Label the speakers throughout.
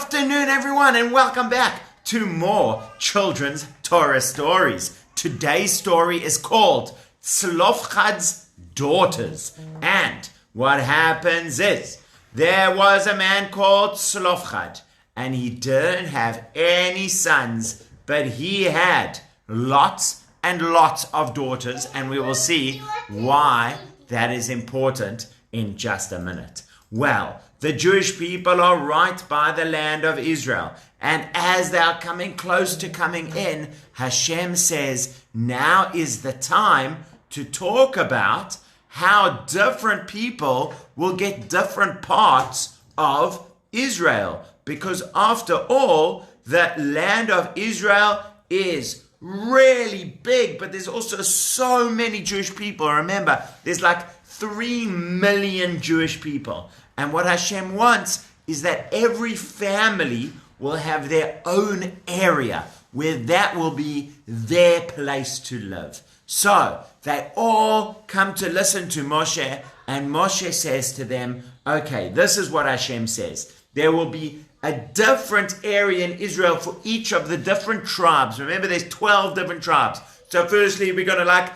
Speaker 1: afternoon, everyone, and welcome back to more children's Torah stories. Today's story is called Tzlofchad's Daughters. And what happens is, there was a man called Tzlofchad, and he didn't have any sons, but he had lots and lots of daughters, and we will see why that is important in just a minute. Well, the Jewish people are right by the land of Israel, and as they are coming close to coming in, Hashem says, now is the time to talk about how different people will get different parts of Israel. Because after all, the land of Israel is really big, but there's also so many Jewish people. Remember, there's like 3 million Jewish people. And what Hashem wants is that every family will have their own area where that will be their place to live. So they all come to listen to Moshe, and Moshe says to them, okay, this is what Hashem says. There will be a different area in Israel for each of the different tribes. Remember, there's 12 different tribes. So firstly, we're going to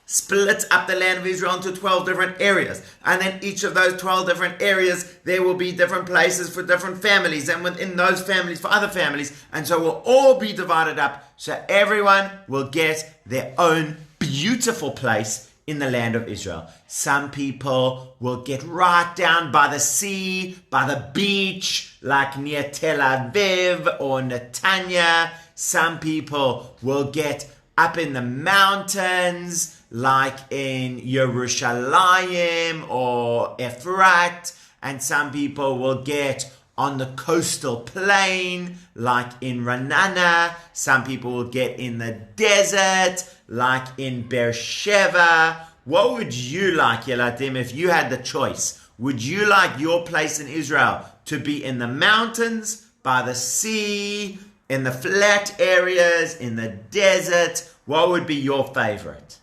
Speaker 1: split up the land of Israel into 12 different areas. And then each of those 12 different areas, there will be different places for different families. And within those families, for other families. And so we'll all be divided up. So everyone will get their own beautiful place in the land of Israel. Some people will get right down by the sea, by the beach, like near Tel Aviv or Netanya. Some people will get up in the mountains, like in Yerushalayim or Efrat, and some people will get on the coastal plain, like in Ranana. Some people will get in the desert, like in Beersheba. What would you like, Yeladim, if you had the choice? Would you like your place in Israel to be in the mountains, by the sea, in the flat areas, in the desert? What would be your favorite?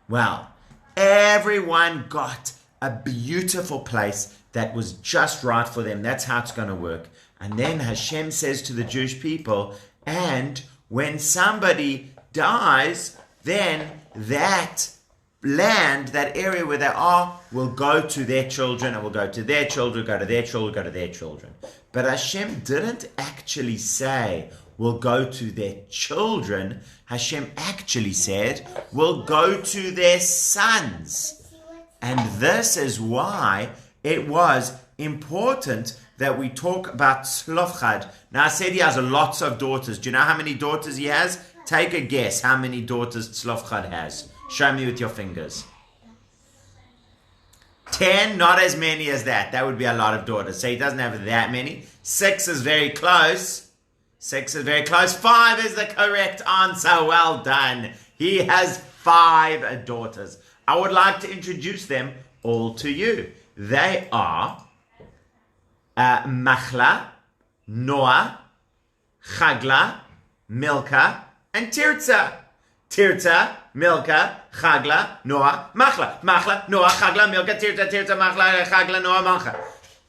Speaker 1: Well, everyone got a beautiful place that was just right for them. That's how it's going to work. And then Hashem says to the Jewish people, and when somebody dies, then that land, that area where they are, will go to their children, and will go to their children, go to their children, go to their children. But Hashem didn't actually say, will go to their children. Hashem actually said, will go to their sons. And this is why it was important that we talk about Tzlofchad. Now, I said he has lots of daughters. Do you know how many daughters he has? Take a guess how many daughters Tzlofchad has. Show me with your fingers. 10, not as many as that. That would be a lot of daughters. So he doesn't have that many. 6 is very close. 6 is very close. 5 is the correct answer. Well done. He has 5 daughters. I would like to introduce them all to you. They are Machla, Noah, Chagla, Milka, and Tirza. Tirza, Milka, Chagla, Noah, Machla. Machla, Noah, Chagla, Milka, Tirza, Tirza, Machla, Chagla, Noah,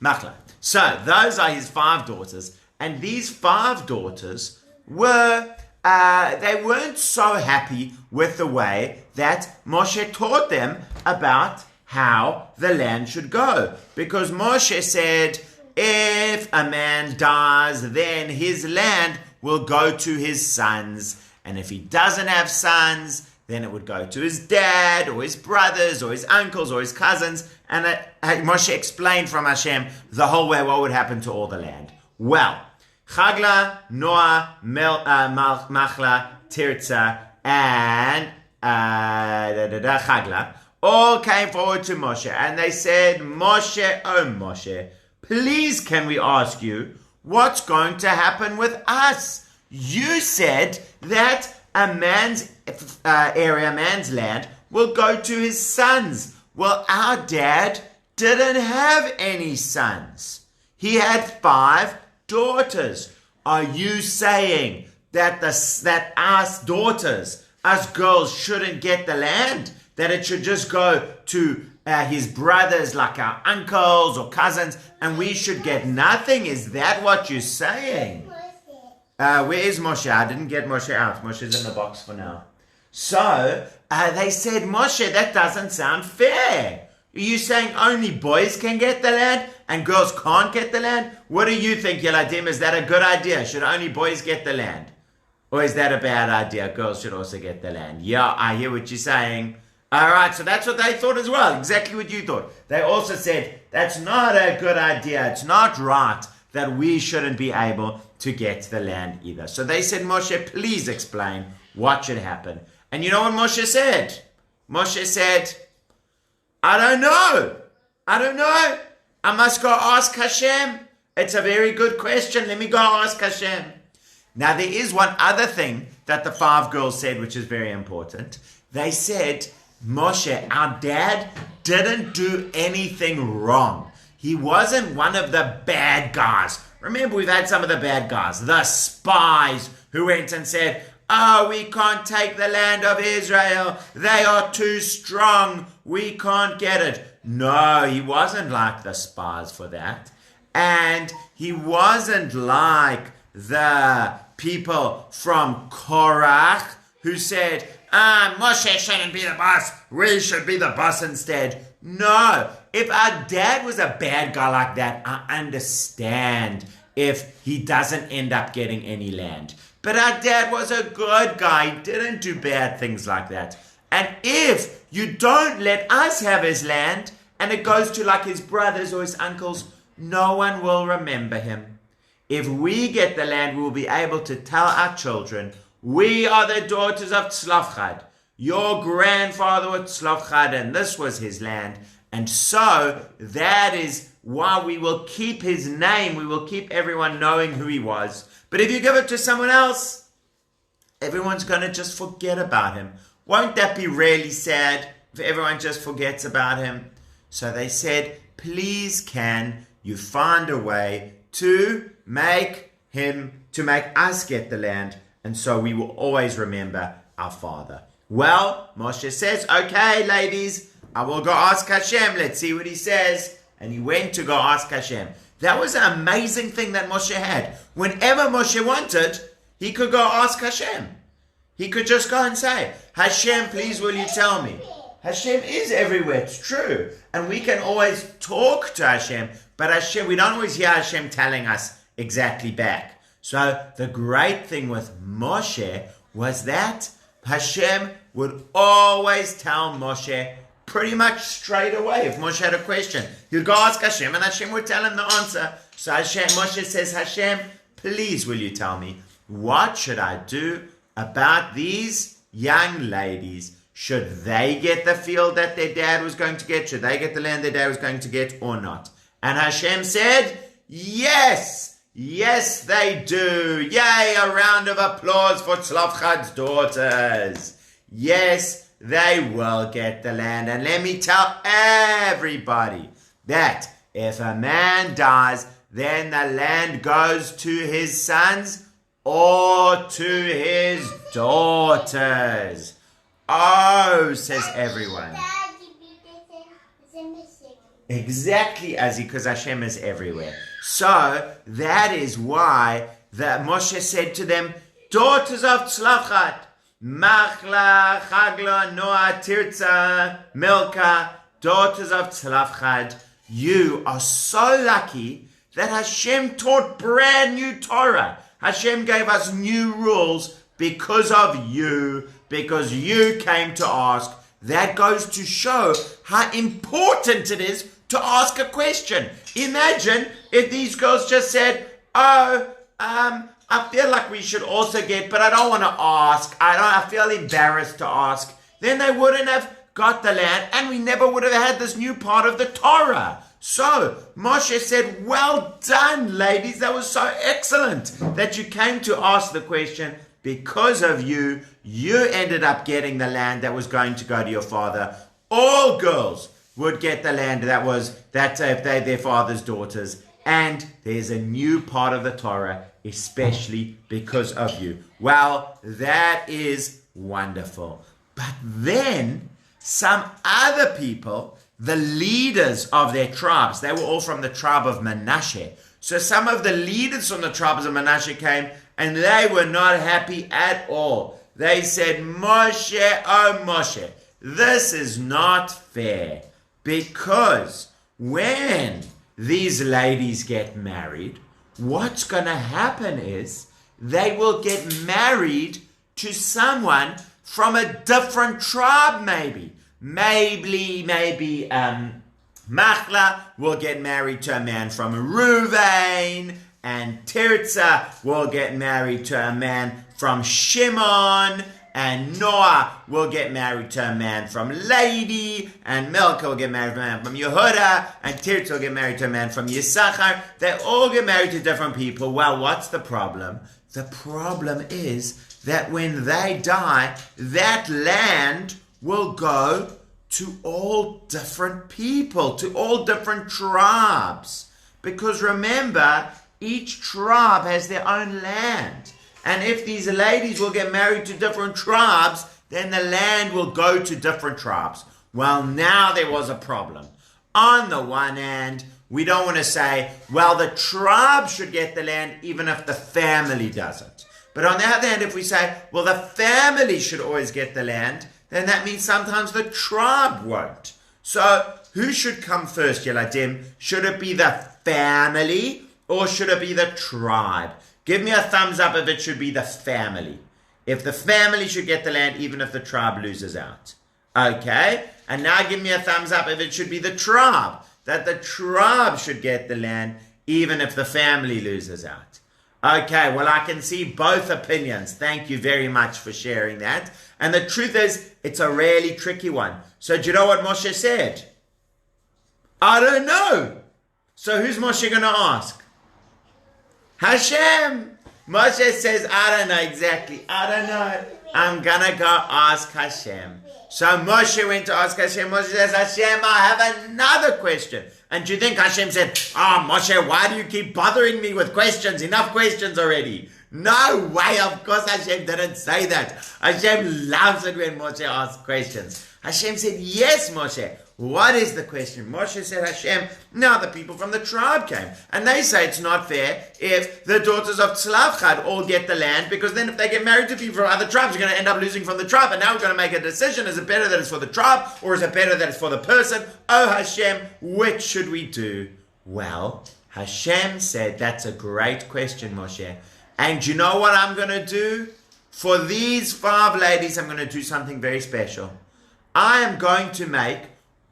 Speaker 1: Machla. So those are his 5 daughters. And these 5 daughters they weren't so happy with the way that Moshe taught them about how the land should go. Because Moshe said, if a man dies, then his land will go to his sons. And if he doesn't have sons, then it would go to his dad or his brothers or his uncles or his cousins. And Moshe explained from Hashem the whole way what would happen to all the land. Well, Chagla, Noah, Machla, Tirza, and Chagla all came forward to Moshe, and they said, Moshe, oh Moshe, please can we ask you what's going to happen with us? You said that a man's area, man's land, will go to his sons. Well, our dad didn't have any sons. He had 5 daughters. Are you saying that us daughters, us girls, shouldn't get the land? That it should just go to his brothers like our uncles or cousins, and we should get nothing. Is that what you're saying? Where is Moshe? I didn't get Moshe out. Moshe's in the box for now. So they said, Moshe, that doesn't sound fair. Are you saying only boys can get the land and girls can't get the land? What do you think, Yeladim? Is that a good idea? Should only boys get the land? Or is that a bad idea? Girls should also get the land. Yeah, I hear what you're saying. All right, so that's what they thought as well. Exactly what you thought. They also said, that's not a good idea. It's not right that we shouldn't be able to get the land either. So they said, Moshe, please explain what should happen. And you know what Moshe said? Moshe said, I don't know. I must go ask Hashem. It's a very good question. Let me go ask Hashem. Now, there is one other thing that the 5 girls said, which is very important. They said, Moshe, our dad didn't do anything wrong. He wasn't one of the bad guys. Remember, we've had some of the bad guys, the spies who went and said, oh, we can't take the land of Israel. They are too strong. We can't get it. No, he wasn't like the spies for that. And he wasn't like the people from Korach who said, Moshe shouldn't be the boss. We should be the boss instead. No, if our dad was a bad guy like that, I understand if he doesn't end up getting any land. But our dad was a good guy. He didn't do bad things like that. And if you don't let us have his land, and it goes to like his brothers or his uncles, no one will remember him. If we get the land, we will be able to tell our children, we are the daughters of Tzlofchad. Your grandfather was Tzlofchad, and this was his land. And so that is why we will keep his name. We will keep everyone knowing who he was. But if you give it to someone else, everyone's going to just forget about him. Won't that be really sad if everyone just forgets about him? So they said, please can you find a way to make us get the land, and so we will always remember our father. Well, Moshe says, okay, ladies, I will go ask Hashem. Let's see what he says. And he went to go ask Hashem. That was an amazing thing that Moshe had. Whenever Moshe wanted, he could go ask Hashem. He could just go and say, Hashem, please will you tell me? Hashem is everywhere, it's true. And we can always talk to Hashem, but Hashem, we don't always hear Hashem telling us exactly back. So the great thing with Moshe was that Hashem would always tell Moshe pretty much straight away. If Moshe had a question, he'd go ask Hashem and Hashem would tell him the answer. So Moshe says, Hashem, please will you tell me, what should I do about these young ladies? Should they get the field that their dad was going to get? Should they get the land their dad was going to get or not? And Hashem said, yes. Yes, they do. Yay, a round of applause for Tzlofchad's daughters. Yes, they will get the land. And let me tell everybody that if a man dies, then the land goes to his sons or to his daughters. Oh, says everyone. Exactly, Azzy, because Hashem is everywhere. So that is why Moshe said to them, daughters of Tzlofchad, Machla, Chagla, Noah, Tirza, Milka, daughters of Tzlofchad, you are so lucky that Hashem taught brand new Torah. Hashem gave us new rules because of you, because you came to ask. That goes to show how important it is to ask a question. Imagine if these girls just said, I feel like we should also get, but I don't want to ask. I feel embarrassed to ask. Then they wouldn't have got the land, and we never would have had this new part of the Torah. So Moshe said, well done, ladies. That was so excellent that you came to ask the question. Because of you, you ended up getting the land that was going to go to your father. All girls would get the land that's if they're their father's daughters. And there's a new part of the Torah, especially because of you. Well, that is wonderful. But then some other people the leaders of their tribes, they were all from the tribe of Manasseh. So some of the leaders from the tribes of Manasseh came, and they were not happy at all. They said, Moshe, oh Moshe, this is not fair, because when these ladies get married, what's going to happen is they will get married to someone from a different tribe, maybe. Maybe Machla will get married to a man from Reuven, and Tirza will get married to a man from Shimon, and Noah will get married to a man from Lady, and Milcah will get married to a man from Yehuda, and Tirza will get married to a man from Yisachar. They all get married to different people. Well, what's the problem? The problem is that when they die, that land will go to all different people, to all different tribes. Because remember, each tribe has their own land. And if these ladies will get married to different tribes, then the land will go to different tribes. Well, now there was a problem. On the one hand, we don't want to say, well, the tribe should get the land even if the family doesn't. But on the other hand, if we say, well, the family should always get the land, then that means sometimes the tribe won't. So who should come first, Yeladim? Should it be the family or should it be the tribe? Give me a thumbs up if it should be the family. If the family should get the land even if the tribe loses out. Okay? And now give me a thumbs up if it should be the tribe. That the tribe should get the land even if the family loses out. Okay, well, I can see both opinions. Thank you very much for sharing that. And the truth is, it's a really tricky one. So do you know what Moshe said? I don't know. So who's Moshe going to ask? Hashem. Moshe says, I don't know exactly. I don't know. I'm going to go ask Hashem. So Moshe went to ask Hashem. Moshe says, Hashem, I have another question. And do you think Hashem said, Moshe, why do you keep bothering me with questions? Enough questions already. No way, of course Hashem didn't say that. Hashem loves it when Moshe asks questions. Hashem said, yes, Moshe. What is the question? Moshe said, Hashem, now the people from the tribe came. And they say it's not fair if the daughters of Tzlofchad all get the land, because then if they get married to people from other tribes, you're going to end up losing from the tribe. And now we're going to make a decision. Is it better that it's for the tribe, or is it better that it's for the person? Oh, Hashem, which should we do? Well, Hashem said, that's a great question, Moshe. And you know what I'm going to do? For these 5 ladies, I'm going to do something very special. I am going to make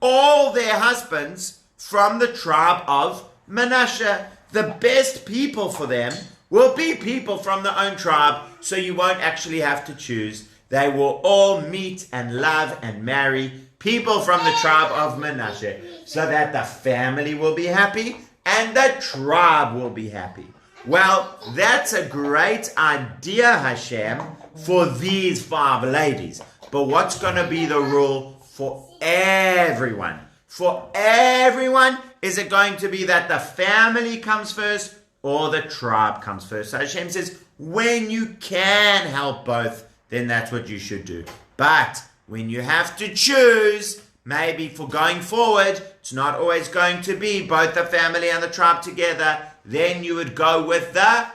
Speaker 1: all their husbands from the tribe of Manasseh. The best people for them will be people from their own tribe, so you won't actually have to choose. They will all meet and love and marry people from the tribe of Manasseh, so that the family will be happy and the tribe will be happy. Well, that's a great idea, Hashem, for these 5 ladies. But what's going to be the rule for everyone? For everyone, is it going to be that the family comes first or the tribe comes first? So Hashem says, when you can help both, then that's what you should do. But when you have to choose, maybe for going forward, it's not always going to be both the family and the tribe together, then you would go with the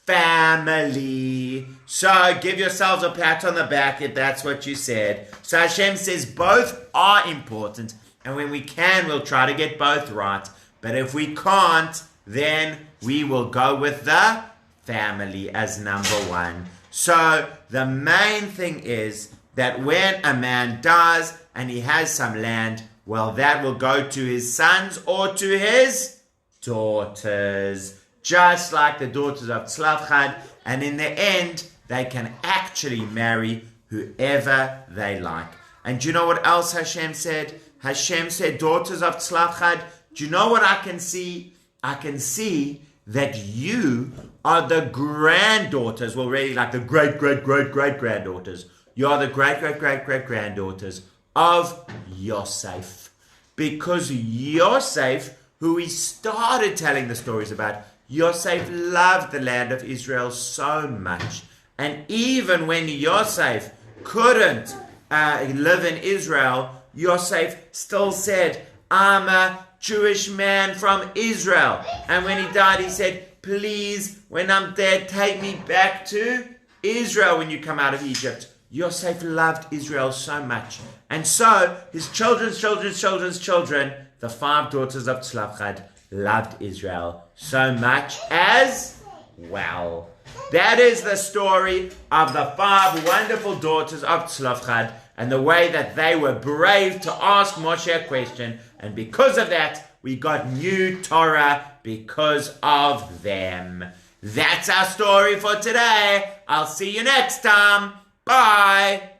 Speaker 1: family. So give yourselves a pat on the back if that's what you said. So Hashem says both are important, and when we can, we'll try to get both right. But if we can't, then we will go with the family as number 1. So the main thing is that when a man dies and he has some land, well, that will go to his sons or to his daughters, just like the daughters of Tzlofchad, and in the end, they can actually marry whoever they like. And do you know what else Hashem said? Hashem said, daughters of Tzlofchad, do you know what I can see? I can see that you are the granddaughters, well, really like the great-great-great-great-granddaughters. You are the great-great-great-great-granddaughters of Yosef. Because Yosef, who he started telling the stories about, Yosef loved the land of Israel so much. And even when Yosef couldn't live in Israel, Yosef still said, I'm a Jewish man from Israel. And when he died, he said, please, when I'm dead, take me back to Israel when you come out of Egypt. Yosef loved Israel so much. And so his children's children, the 5 daughters of Tzlofchad, loved Israel so much as well. That is the story of the 5 wonderful daughters of Tzlofchad and the way that they were brave to ask Moshe a question. And because of that, we got new Torah because of them. That's our story for today. I'll see you next time. Bye.